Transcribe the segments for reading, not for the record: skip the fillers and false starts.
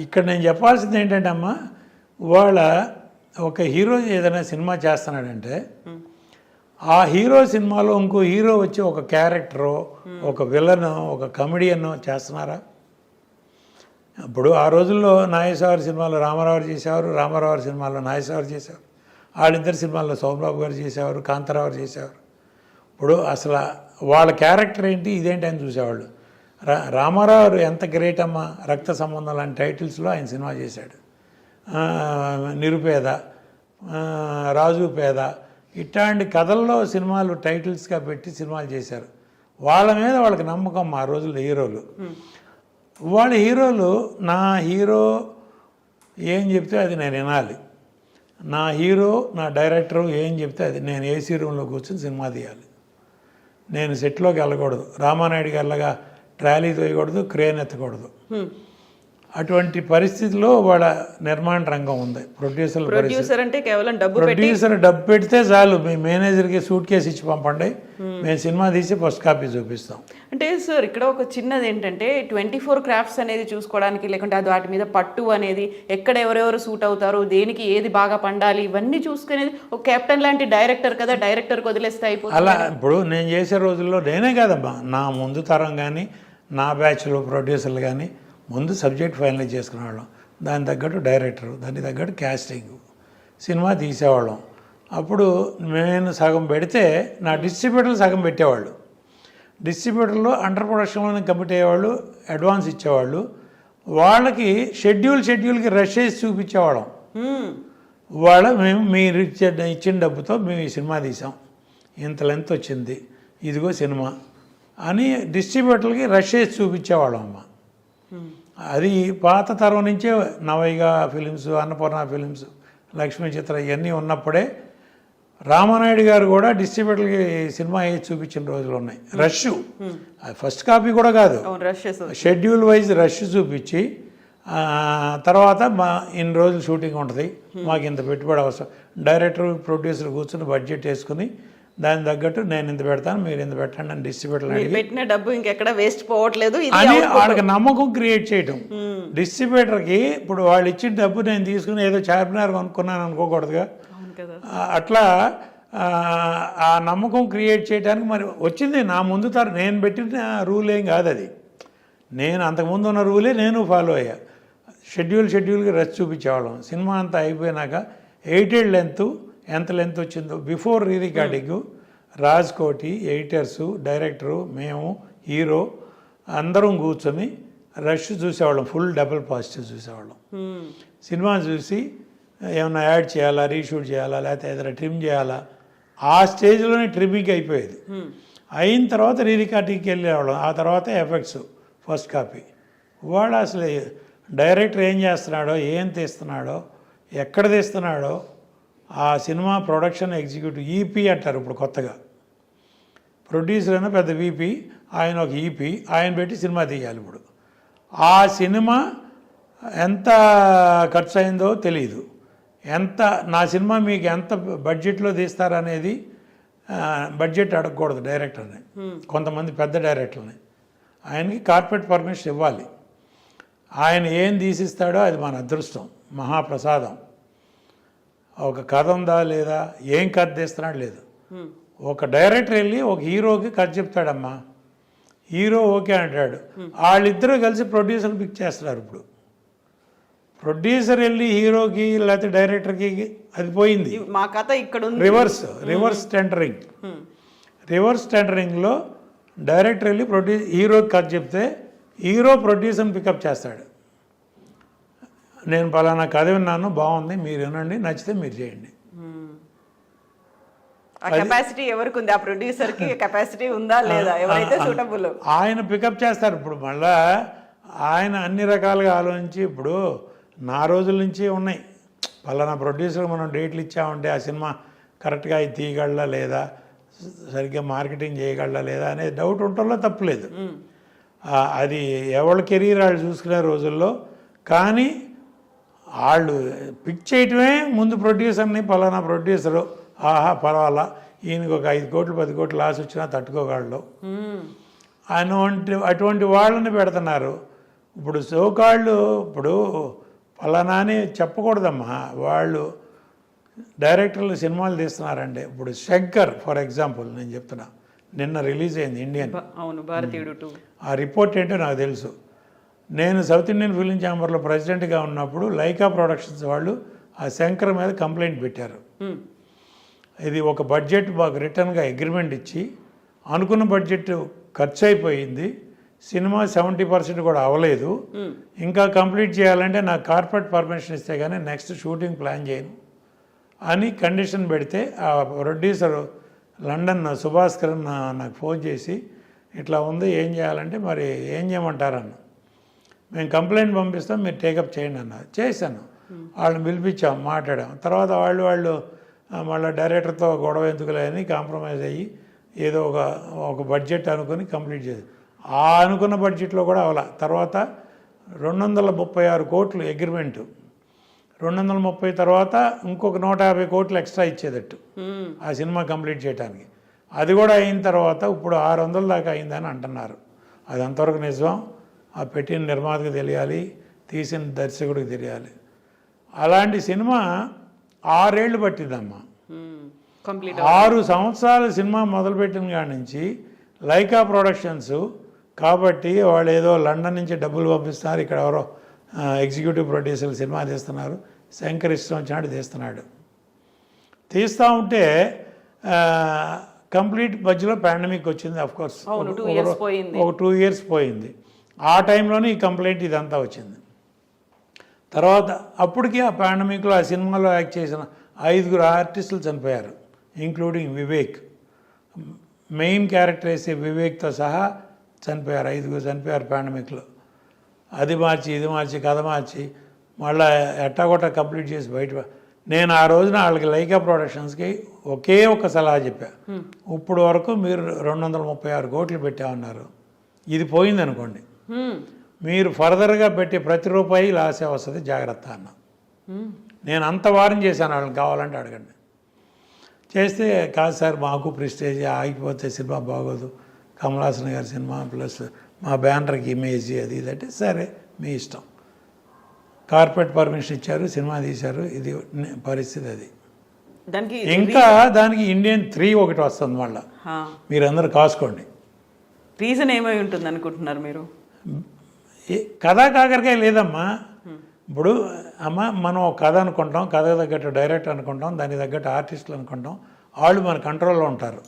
ఇక్కడ నేను చెప్పాల్సింది ఏంటంటే అమ్మ, వాళ్ళ ఒక హీరో ఏదైనా సినిమా చేస్తున్నాడంటే ఆ హీరో సినిమాలో ఇంకో హీరో వచ్చి ఒక క్యారెక్టరో ఒక విలన్ ఒక కమెడియన్ చేస్తున్నారా? ఇప్పుడు ఆ రోజుల్లో నాగేశ్వర సినిమాలో రామారావు చేసేవారు, రామారావు సినిమాలో నాగేశ్వర చేసేవారు, వాళ్ళిద్దరు సినిమాల్లో సోమబాబు గారు చేసేవారు, కాంతారావు చేసేవారు. ఇప్పుడు అసలు వాళ్ళ క్యారెక్టర్ ఏంటి ఇదేంటి అని చూసేవాళ్ళు. రామారావు ఎంత గ్రేట్ అమ్మ, రక్త సంబంధం లాంటి టైటిల్స్లో ఆయన సినిమా చేశాడు. నిరుపేద, రాజు పేద, ఇట్లాంటి కథల్లో సినిమాలు టైటిల్స్గా పెట్టి సినిమాలు చేశారు. వాళ్ళ మీద వాళ్ళకి నమ్మకం ఆ రోజుల్లో హీరోలు. వాళ్ళ హీరోలు నా హీరో ఏం చెప్తే అది నేను వినాలి, నా హీరో నా డైరెక్టరు ఏం చెప్తే అది నేను ఏసీ రూమ్లో కూర్చొని సినిమా తీయాలి, నేను సెట్లోకి వెళ్ళకూడదు, రామానాయుడు గారిలాగా ట్రాలీ తోయకూడదు, క్రేన్ ఎత్తకూడదు. అటువంటి పరిస్థితిలో వాళ్ళ నిర్మాణ రంగం ఉంది. ప్రొడ్యూసర్ అంటే కేవలం ప్రొడ్యూసర్ డబ్బు పెడితే చాలు, మీ మేనేజర్కి సూట్ కేసు ఇచ్చి పంపండి, మేము సినిమా తీసి ఫస్ట్ కాపీ చూపిస్తాం. అంటే సార్ ఇక్కడ ఒక చిన్నది ఏంటంటే 24 క్రాఫ్ట్స్ అనేది చూసుకోవడానికి, లేకుంటే అది వాటి మీద పట్టు అనేది ఎక్కడ ఎవరెవరు సూట్ అవుతారు, దేనికి ఏది బాగా పండాలి, ఇవన్నీ చూసుకునేది ఒక కెప్టెన్ లాంటి డైరెక్టర్ కదా, డైరెక్టర్కి వదిలేస్తే అయిపోతుంది. అలా ఇప్పుడు నేను చేసే రోజుల్లో నేనే కాదమ్మా, నా ముందు తరం కానీ నా బ్యాచ్లో ప్రొడ్యూసర్లు కానీ ముందు సబ్జెక్ట్ ఫైనలైజ్ చేసుకునేవాళ్ళం, దాని తగ్గట్టు డైరెక్టరు, దానికి తగ్గట్టు క్యాస్టింగ్, సినిమా తీసేవాళ్ళం. అప్పుడు నేను సగం పెడితే నా డిస్ట్రిబ్యూటర్లు సగం పెట్టేవాళ్ళు. డిస్ట్రిబ్యూటర్లు అండర్ ప్రొడక్షన్లోనే కమిట్ అయ్యేవాళ్ళు, అడ్వాన్స్ ఇచ్చేవాళ్ళు. వాళ్ళకి షెడ్యూల్కి రష్ చేసి చూపించేవాళ్ళం. మేము మీరు ఇచ్చిన డబ్బుతో మేము ఈ సినిమా తీసాం, ఇంత లెంత్ వచ్చింది, ఇదిగో సినిమా అని డిస్ట్రిబ్యూటర్లకి రష్ చేసి చూపించేవాళ్ళం అమ్మ. అది పాత తరం నుంచే నవైగ ఫిలిమ్స్, అన్నపూర్ణ ఫిలిమ్స్, లక్ష్మీ చిత్ర ఇవన్నీ ఉన్నప్పుడే రామానాయుడు గారు కూడా డిస్ట్రిబ్యూటర్కి సినిమా వేసి చూపించిన రోజులు ఉన్నాయి. రష్ ఫస్ట్ కాపీ కూడా కాదు, షెడ్యూల్ వైజ్ రష్ చూపించి తర్వాత ఇన్ని రోజులు షూటింగ్ ఉంటుంది, మాకు ఇంత పెట్టుబడి అవసరం, డైరెక్టర్ ప్రొడ్యూసర్ కూర్చొని బడ్జెట్ వేసుకుని దాని తగ్గట్టు నేను ఇంత పెడతాను, మీరు ఇంత పెట్టండి అని డిస్ట్రిబ్యూటర్ పెట్టిన డబ్బు ఇంకెక్కడ వేస్ట్ పోవట్లేదు అని వాళ్ళకి నమ్మకం క్రియేట్ చేయటం. డిస్ట్రిబ్యూటర్కి ఇప్పుడు వాళ్ళు ఇచ్చిన డబ్బు నేను తీసుకుని ఏదో చార్మినార్ కొనుక్కున్నాను అనుకోకూడదుగా. అట్లా ఆ నమ్మకం క్రియేట్ చేయడానికి మరి వచ్చింది నా ముందు తరం. నేను పెట్టిన రూల్ ఏం కాదు అది, నేను అంతకుముందు ఉన్న రూలే నేను ఫాలో అయ్యా. షెడ్యూల్కి రష్ చూపించేవాళ్ళం. సినిమా అంతా అయిపోయినాక 8 లెంత్ ఎంత లెంత్ వచ్చిందో బిఫోర్ రీ రికార్డింగు రాజ్ కోటి, ఎడిటర్సు, డైరెక్టరు, మేము, హీరో అందరం కూర్చొని రష్ చూసేవాళ్ళం. ఫుల్ డబుల్ పాజిటివ్ చూసేవాళ్ళం. సినిమా చూసి ఏమైనా యాడ్ చేయాలా, రీషూట్ చేయాలా, లేకపోతే ఏదైనా ట్రిమ్ చేయాలా, ఆ స్టేజ్లోనే ట్రిమ్మింగ్ అయిపోయేది. అయిన తర్వాత రీ రికార్డింగ్కి వెళ్ళేవాళ్ళం. ఆ తర్వాత ఎఫెక్ట్స్ ఫస్ట్ కాపీ. వాడు అసలు డైరెక్టర్ ఏం చేస్తున్నాడో, ఏం తీస్తున్నాడో, ఎక్కడ తీస్తున్నాడో, ఆ సినిమా ప్రొడక్షన్ ఎగ్జిక్యూటివ్ ఈపీ అంటారు ఇప్పుడు కొత్తగా. ప్రొడ్యూసర్ అయినా పెద్ద వీపీ, ఆయన ఒక ఈపీ, ఆయన పెట్టి సినిమా తీయాలి. ఇప్పుడు ఆ సినిమా ఎంత ఖర్చు అయిందో తెలియదు, ఎంత నా సినిమా మీకు ఎంత బడ్జెట్లో తీస్తారనేది బడ్జెట్ అడగకూడదు డైరెక్టర్ని, కొంతమంది పెద్ద డైరెక్టర్ని. ఆయనకి కార్పొరేట్ పర్మిషన్ ఇవ్వాలి. ఆయన ఏం తీసిస్తాడో అది మన అదృష్టం, మహాప్రసాదం. ఒక కథ ఉందా లేదా, ఏం కథ తీస్తున్నాడు లేదు. ఒక డైరెక్టర్ వెళ్ళి ఒక హీరోకి కథ చెప్తాడమ్మా, హీరో ఓకే అంటాడు, వాళ్ళిద్దరూ కలిసి ప్రొడ్యూసర్ని పిక్ చేస్తున్నారు. ఇప్పుడు ప్రొడ్యూసర్ వెళ్ళి హీరోకి లేకపోతే డైరెక్టర్కి అది పోయింది. మా కథ ఇక్కడ రివర్స్ టెండరింగ్. రివర్స్ టెండరింగ్లో డైరెక్టర్ వెళ్ళి హీరోకి కథ చెప్తే హీరో ప్రొడ్యూసర్ని పికప్ చేస్తాడు. నేను పలానా కథ విన్నాను, బాగుంది, మీరు వినండి, నచ్చితే మీరు చేయండి. కెపాసిటీ ఎవరికి ఉంది, ఆ ప్రొడ్యూసర్కి కెపాసిటీ ఉందా లేదా, ఎవరైతే సూటబుల్ ఆయన పికప్ చేస్తారు. ఇప్పుడు మళ్ళా ఆయన అన్ని రకాలుగా ఆలోచించి, ఇప్పుడు నా రోజుల నుంచి ఉన్నాయి, పలానా ప్రొడ్యూసర్ మనం డేట్లు ఇచ్చామంటే ఆ సినిమా కరెక్ట్గా అది తీయగలరా లేదా, సరిగ్గా మార్కెటింగ్ చేయగలరా లేదా అనే డౌట్ ఉండటంలో తప్పులేదు. అది ఎవరి కెరీర్ వాళ్ళు చూసుకునే రోజుల్లో. కానీ వాళ్ళు పిక్ చేయటమే ముందు ప్రొడ్యూసర్ని, పలానా ప్రొడ్యూసరు ఆహా పర్వాలా, ఈయనకి ఒక 5 కోట్లు 10 కోట్లు లాస్ వచ్చినా తట్టుకోగలడు అటువంటి వాళ్ళని పెడుతున్నారు. ఇప్పుడు సోకాళ్ళు ఇప్పుడు ఫలానా అని చెప్పకూడదమ్మా. వాళ్ళు డైరెక్టర్లు సినిమాలు తీస్తున్నారండి. ఇప్పుడు శంకర్ ఫర్ ఎగ్జాంపుల్ నేను చెప్తున్నా, నిన్న రిలీజ్ అయింది ఇండియన్. అవును, భారతీయుడు 2. ఆ రిపోర్ట్ ఏంటో నాకు తెలుసు. నేను సౌత్ ఇండియన్ ఫిల్మ్ ఛాంబర్లో ప్రెసిడెంట్గా ఉన్నప్పుడు లైకా ప్రొడక్షన్స్ వాళ్ళు ఆ శంకర్ మీద కంప్లైంట్ పెట్టారు. ఇది ఒక బడ్జెట్ మాకు రిటర్న్గా అగ్రిమెంట్ ఇచ్చి అనుకున్న బడ్జెట్ ఖర్చు అయిపోయింది, సినిమా 70% కూడా అవ్వలేదు, ఇంకా కంప్లీట్ చేయాలంటే నాకు కార్పొరేట్ పర్మిషన్ ఇస్తే కానీ నెక్స్ట్ షూటింగ్ ప్లాన్ చేయను అని కండిషన్ పెడితే ఆ ప్రొడ్యూసర్ లండన్ సుభాస్కర్ నాకు ఫోన్ చేసి ఇట్లా ఉంది ఏం చేయాలంటే మరి ఏం చేయమంటారన్న. మేము కంప్లైంట్ పంపిస్తాం, మీరు టేకప్ చేయండి అన్నారు. చేశాను. వాళ్ళని పిలిపించాం, మాట్లాడాం. తర్వాత వాళ్ళు మళ్ళీ డైరెక్టర్తో గొడవ ఎందుకులే అని కాంప్రమైజ్ అయ్యి ఏదో ఒక బడ్జెట్ అనుకుని కంప్లీట్ చేసి ఆ అనుకున్న బడ్జెట్లో కూడా అవలా. తర్వాత 236 కోట్లు అగ్రిమెంటు, 230 తర్వాత ఇంకొక 150 కోట్లు ఎక్స్ట్రా ఇచ్చేదట్టు ఆ సినిమా కంప్లీట్ చేయడానికి. అది కూడా అయిన తర్వాత ఇప్పుడు 600 దాకా అయిందని అంటున్నారు. అది అంతవరకు నిజం, ఆ పెట్టిన నిర్మాతకు తెలియాలి, తీసిన దర్శకుడికి తెలియాలి. అలాంటి సినిమా 6 ఏళ్ళు పట్టిందమ్మా. 6 సంవత్సరాల సినిమా మొదలుపెట్టిన కాడి నుంచి లైకా ప్రొడక్షన్స్ కాబట్టి వాళ్ళు ఏదో లండన్ నుంచి డబ్బులు పంపిస్తున్నారు, ఇక్కడ ఎవరో ఎగ్జిక్యూటివ్ ప్రొడ్యూసర్లు సినిమా తీస్తున్నారు, శంకర్ ఇష్టం వచ్చినట్టు తీస్తున్నాడు. తీస్తూ ఉంటే కంప్లీట్ మధ్యలో పాండమిక్ వచ్చింది. అఫ్కోర్స్ ఒక 2 ఇయర్స్ పోయింది. ఆ టైంలోనే ఈ కంప్లైంట్ ఇదంతా వచ్చింది. తర్వాత అప్పటికి ఆ పాండమిక్లో ఆ సినిమాలో యాక్ట్ చేసిన 5 ఆర్టిస్టులు చనిపోయారు, ఇంక్లూడింగ్ వివేక్. మెయిన్ క్యారెక్టర్ వేసే వివేక్తో సహా చనిపోయారు. 5 చనిపోయారు పాండమిక్లో. అది మార్చి ఇది మార్చి కథ మార్చి మళ్ళీ ఎట్టాగొట్ట కంప్లీట్ చేసి బయట. నేను ఆ రోజున వాళ్ళకి లైకా ప్రొడక్షన్స్కి ఒకే ఒక సలహా చెప్పా, ఇప్పుడు వరకు మీరు 236 కోట్లు పెట్టామన్నారు, ఇది పోయింది అనుకోండి, మీరు ఫర్దర్గా పెట్టే ప్రతి రూపాయి లాసే వస్తుంది, జాగ్రత్త అన్న. నేను అంత వారం చేశాను, వాళ్ళని కావాలంటే అడగండి. చేస్తే కాదు సార్ మాకు ప్రెస్టేజ్ ఆగిపోతే సినిమా బాగోదు, కమలాసన్ గారి సినిమా ప్లస్ మా బ్యానర్కి ఇమేజ్ అది ఇది అంటే సరే మీ ఇష్టం. కార్పొరేట్ పర్మిషన్ ఇచ్చారు, సినిమా తీశారు, ఇది పరిస్థితి. అది ఇంకా దానికి ఇండియన్ 3 ఒకటి వస్తుంది మళ్ళీ, మీరందరూ కాసుకోండి. రీజన్ ఏమై ఉంటుంది అనుకుంటున్నారు మీరు? కథా కాకరకాయ లేదమ్మా. ఇప్పుడు అమ్మ మనం ఒక కథ అనుకుంటాం, కథ తగ్గట్టు డైరెక్టర్ అనుకుంటాం, దానికి తగ్గట్టు ఆర్టిస్టులు అనుకుంటాం, వాళ్ళు మన కంట్రోల్లో ఉంటారు.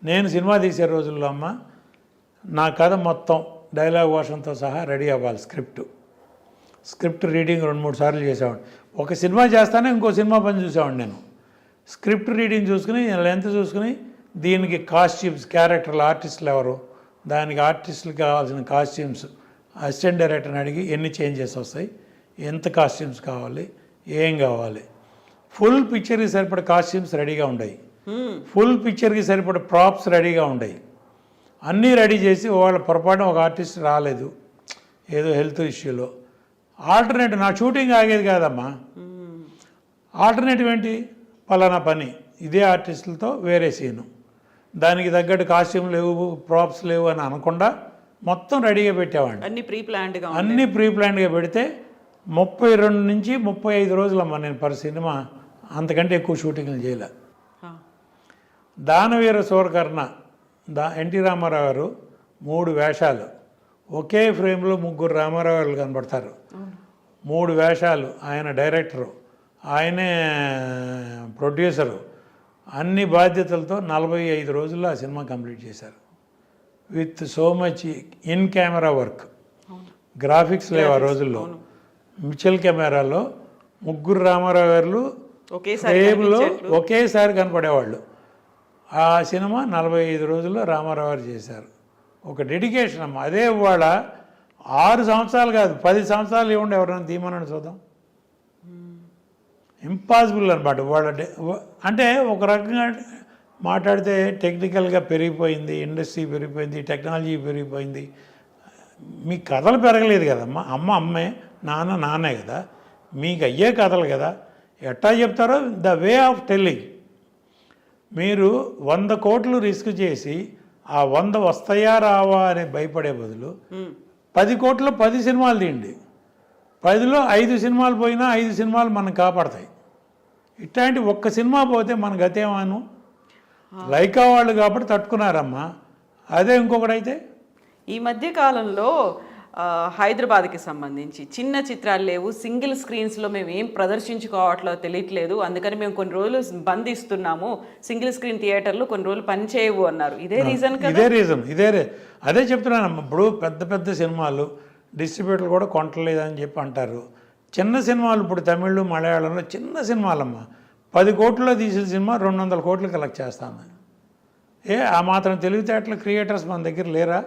నేను సినిమా తీసే రోజుల్లో అమ్మ నా కథ మొత్తం డైలాగ్ వర్షన్తో సహా రెడీ అవ్వాలి. స్క్రిప్ట్ రీడింగ్ 2-3 సార్లు చేసేవాడిని. ఒక సినిమా చేస్తానే ఇంకో సినిమా పని చూసేవాడిని నేను. స్క్రిప్ట్ రీడింగ్ చూసుకుని లెంత్ చూసుకుని దీనికి కాస్ట్యూమ్స్, క్యారెక్టర్లు, ఆర్టిస్టులు ఎవరు, దానికి ఆర్టిస్టులకు కావాల్సిన కాస్ట్యూమ్స్ అసిస్టెంట్ డైరెక్టర్ని అడిగి ఎన్ని చేంజెస్ వస్తాయి, ఎంత కాస్ట్యూమ్స్ కావాలి, ఏం కావాలి, ఫుల్ పిక్చర్కి సరిపడే కాస్ట్యూమ్స్ రెడీగా ఉన్నాయి, ఫుల్ పిక్చర్కి సరిపడే ప్రాప్స్ రెడీగా ఉన్నాయి, అన్నీ రెడీ చేసి వాళ్ళ పొరపాటున ఒక ఆర్టిస్ట్ రాలేదు ఏదో హెల్త్ ఇష్యూలో, ఆల్టర్నేటివ్ నా షూటింగ్ ఆగేది కాదమ్మా. ఆల్టర్నేటివ్ ఏంటి, పలానా పని ఇదే ఆర్టిస్టులతో వేరే సీను, దానికి తగ్గట్టు కాస్ట్యూమ్ లేవు, ప్రాప్స్ లేవు అని అనకుండా మొత్తం రెడీగా పెట్టేవాడిని. అన్నీ ప్రీ ప్లాన్డ్గా పెడితే 32 నుంచి 35 రోజులమ్మా నేను పర్ సినిమా, అంతకంటే ఎక్కువ షూటింగ్లు చేయలే. దానవీర సూరకర్ణ ఎన్టీ రామారావు గారు 3 వేషాలు, ఒకే ఫ్రేమ్లో 3 రామారావు గారు కనబడతారు. 3 వేషాలు, ఆయన డైరెక్టరు, ఆయనే ప్రొడ్యూసరు, అన్ని బాధ్యతలతో 45 రోజుల్లో ఆ సినిమా కంప్లీట్ చేశారు. With so much in camera work, graphics లేవు ఆ రోజుల్లో. మిచెల్ కెమెరాలో 3 రామారావు గారు ఫ్రేమ్లో ఒకేసారి కనపడేవాళ్ళు. ఆ సినిమా 45 రోజుల్లో రామారావు గారు చేశారు. ఒక డెడికేషన్ అమ్మ. అదే ఇవాళ 6 సంవత్సరాలు కాదు 10 సంవత్సరాలు ఇవ్వండి ఎవరైనా తీయమని చూద్దాం, ఇంపాసిబుల్ అనమాట. వాళ్ళ అంటే ఒక రకంగా మాట్లాడితే టెక్నికల్గా పెరిగిపోయింది, ఇండస్ట్రీ పెరిగిపోయింది, టెక్నాలజీ పెరిగిపోయింది, మీ కథలు పెరగలేదు కదమ్మా. అమ్మే, నాన్నే కదా, మీకు అయ్యే కథలు కదా. ఎట్టా చెప్తారో ద వే ఆఫ్ టెల్లింగ్. మీరు 100 కోట్లు రిస్క్ చేసి ఆ 100 వస్తాయా రావా అని భయపడే బదులు 10 కోట్ల 10 సినిమాలు తీయండి, 10లో 5 సినిమాలు పోయినా 5 సినిమాలు మనం కాపాడతాయి. ఇట్లాంటి ఒక్క సినిమా పోతే మన గతేమాను. లైకా వాళ్ళు కాబట్టి తట్టుకున్నారమ్మా, అదే ఇంకొకటైతే. ఈ మధ్య కాలంలో హైదరాబాద్కి సంబంధించి చిన్న చిత్రాలు లేవు, సింగిల్ స్క్రీన్స్లో మేము ఏం ప్రదర్శించుకోవట్లో తెలియట్లేదు, అందుకని మేము కొన్ని రోజులు బంధిస్తున్నాము, సింగిల్ స్క్రీన్ థియేటర్లు కొన్ని రోజులు పనిచేయవు అన్నారు. ఇదే రీజన్ కదా? ఇదే రీజన్, అదే చెప్తున్నానమ్మా. ఇప్పుడు పెద్ద పెద్ద సినిమాలు డిస్ట్రిబ్యూటర్లు కూడా కొంటలేదని చెప్పి అంటారు. చిన్న సినిమాలు ఇప్పుడు తమిళ్ మలయాళంలో చిన్న సినిమాలమ్మా 10 కోట్లలో తీసిన సినిమా 200 కోట్లు కలెక్ట్ చేస్తాను. ఆ మాత్రం తెలివితేటల క్రియేటర్స్ మన దగ్గర లేరా?